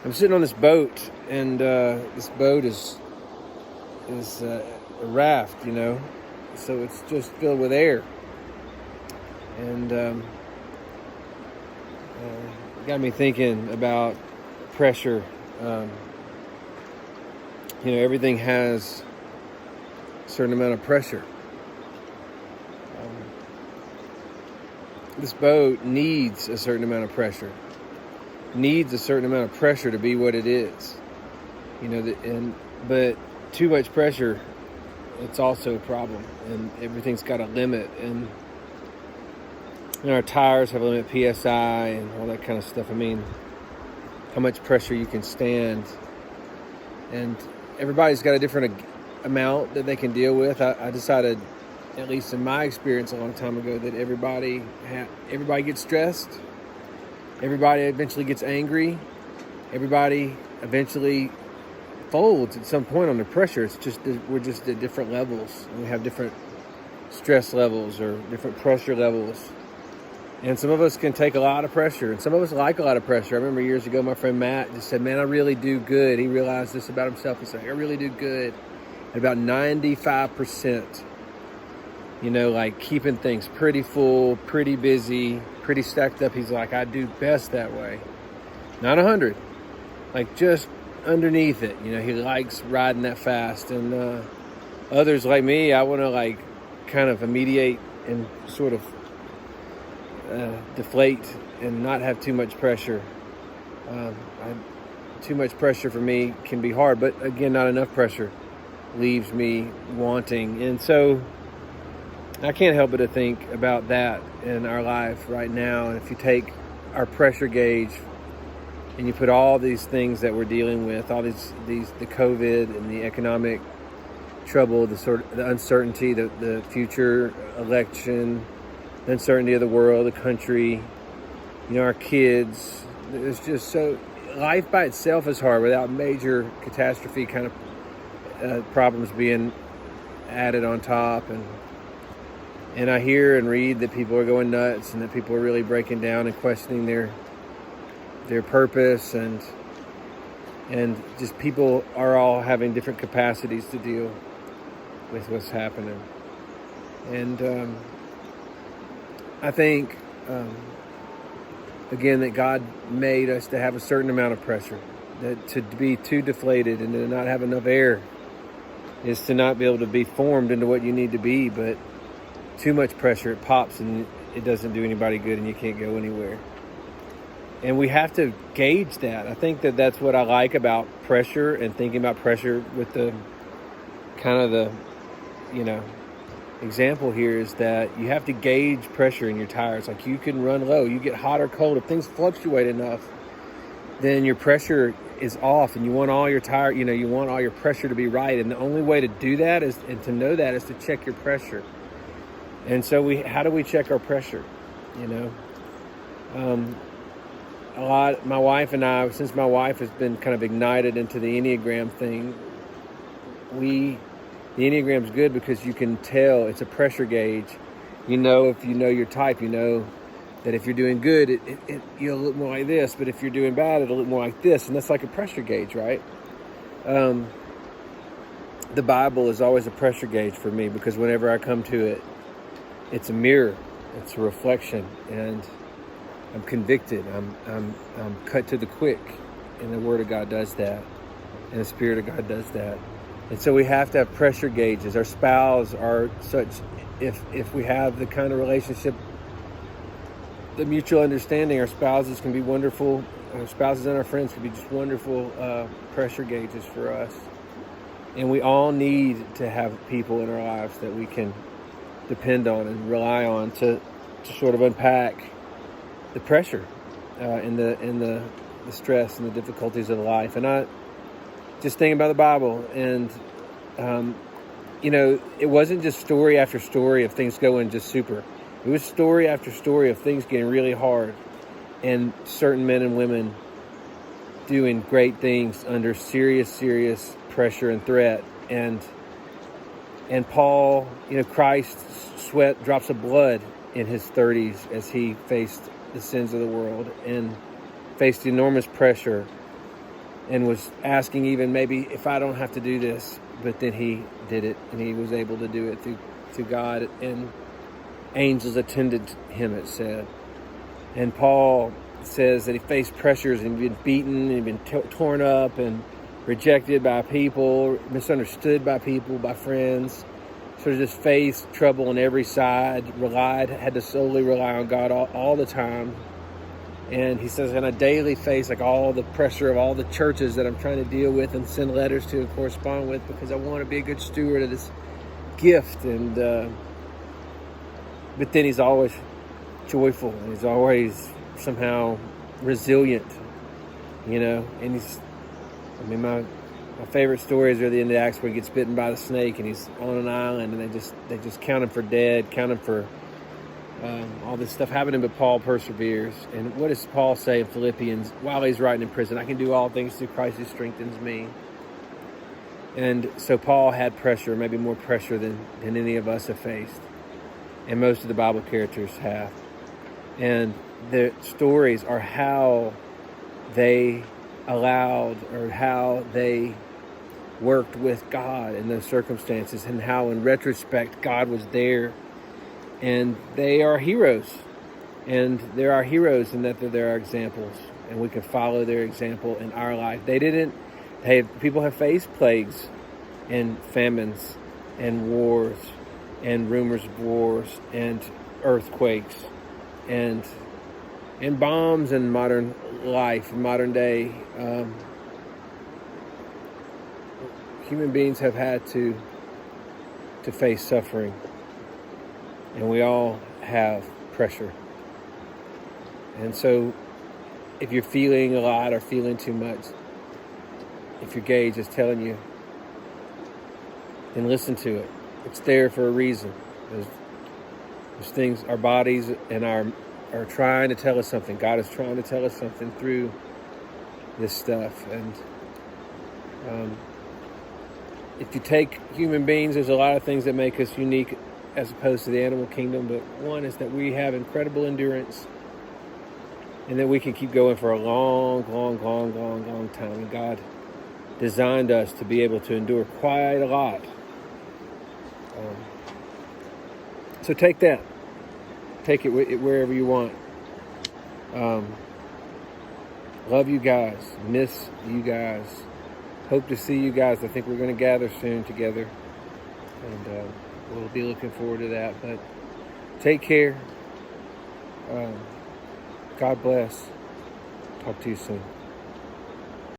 I'm sitting on this boat, and this boat is a raft, so it's just filled with air, and got me thinking about pressure. Everything has a certain amount of pressure. This boat needs a certain amount of pressure. Needs a certain amount of pressure to be what it is. But too much pressure, it's also a problem, and everything's got a limit, and our tires have a limit, PSI and all that kind of stuff. I mean, how much pressure you can stand, and everybody's got a different amount that they can deal with. I decided, at least in my experience a long time ago, that everybody gets stressed. Everybody eventually gets angry. Everybody eventually folds at some point under pressure. It's just we're just at different levels. We have different stress levels or different pressure levels. And some of us can take a lot of pressure, and some of us like a lot of pressure. I remember years ago, my friend Matt just said, "Man, I really do good." He realized this about himself. He said, "I really do good at about 95%. Like keeping things pretty full, pretty busy, pretty stacked up." He's like, "I do best that way." Not 100, like just underneath it. He likes riding that fast. And others like me, I want to kind of mediate and sort of deflate and not have too much pressure. Too much pressure for me can be hard, but again, not enough pressure leaves me wanting. And so I can't help but to think about that in our life right now. And if you take our pressure gauge and you put all these things that we're dealing with, all these the COVID and the economic trouble, the uncertainty, the future election, the uncertainty of the world, the country, our kids, it's just so, life by itself is hard without major catastrophe kind of problems being added on top. And I hear and read that people are going nuts, and that people are really breaking down and questioning their purpose, and just people are all having different capacities to deal with what's happening. And I think, again, that God made us to have a certain amount of pressure, that to be too deflated and to not have enough air is to not be able to be formed into what you need to be. But too much pressure, it pops and it doesn't do anybody good, and you can't go anywhere. And we have to gauge that. I think that that's what I like about pressure, and thinking about pressure with the kind of the, example here is that you have to gauge pressure in your tires. Like, you can run low, you get hot or cold. If things fluctuate enough, then your pressure is off, and you want all your you want all your pressure to be right. And the only way to do that is to check your pressure. And so how do we check our pressure? My wife and I, since my wife has been kind of ignited into the Enneagram thing, the Enneagram's good because you can tell it's a pressure gauge. If you know your type, that if you're doing good, you'll look more like this, but if you're doing bad, it'll look more like this. And that's like a pressure gauge, right? The Bible is always a pressure gauge for me, because whenever I come to it, it's a mirror, it's a reflection, and I'm convicted. I'm cut to the quick, and the Word of God does that, and the Spirit of God does that. And so we have to have pressure gauges. Our spouse are such, if we have the kind of relationship, the mutual understanding, our spouses can be wonderful. Our spouses and our friends can be just wonderful pressure gauges for us. And we all need to have people in our lives that we can depend on and rely on to sort of unpack the pressure and the stress and the difficulties of life. And I just thinking about the Bible, and it wasn't just story after story of things going just super. It was story after story of things getting really hard, and certain men and women doing great things under serious pressure and threat. And Paul, Christ sweat drops of blood in his 30s as he faced the sins of the world and faced enormous pressure and was asking even maybe if I don't have to do this, but then he did it, and he was able to do it through God, and angels attended him, it said. And Paul says that he faced pressures and he'd been beaten and he'd been torn up and rejected by people, misunderstood by people, by friends. Sort of just faced trouble on every side, had to solely rely on God all the time. And he says, and I daily face like all the pressure of all the churches that I'm trying to deal with and send letters to and correspond with, because I want to be a good steward of this gift. And but then he's always joyful, and he's always somehow resilient, and my favorite stories are the end of Acts where he gets bitten by the snake and he's on an island, and they just count him for dead, count him for all this stuff happening, but Paul perseveres. And what does Paul say in Philippians while he's writing in prison? I can do all things through Christ who strengthens me. And so Paul had pressure, maybe more pressure than any of us have faced, and most of the Bible characters have. And the stories are how they allowed, or how they worked with God in those circumstances, and how in retrospect God was there. And they are heroes, and there are heroes in that they're our examples, and we can follow their example in our life. People have faced plagues and famines and wars and rumors of wars and earthquakes and bombs in modern life, in modern day. Human beings have had to face suffering, and we all have pressure. And so if you're feeling a lot or feeling too much, if your gauge is telling you, then listen to it. It's there for a reason. There's things, our bodies and are trying to tell us something. God is trying to tell us something through this stuff. And if you take human beings, there's a lot of things that make us unique as opposed to the animal kingdom. But one is that we have incredible endurance, and that we can keep going for a long time. And God designed us to be able to endure quite a lot. So take that. Take it wherever you want. Love you guys. Miss you guys. Hope to see you guys. I think we're going to gather soon together. And we'll be looking forward to that. But take care. God bless. Talk to you soon.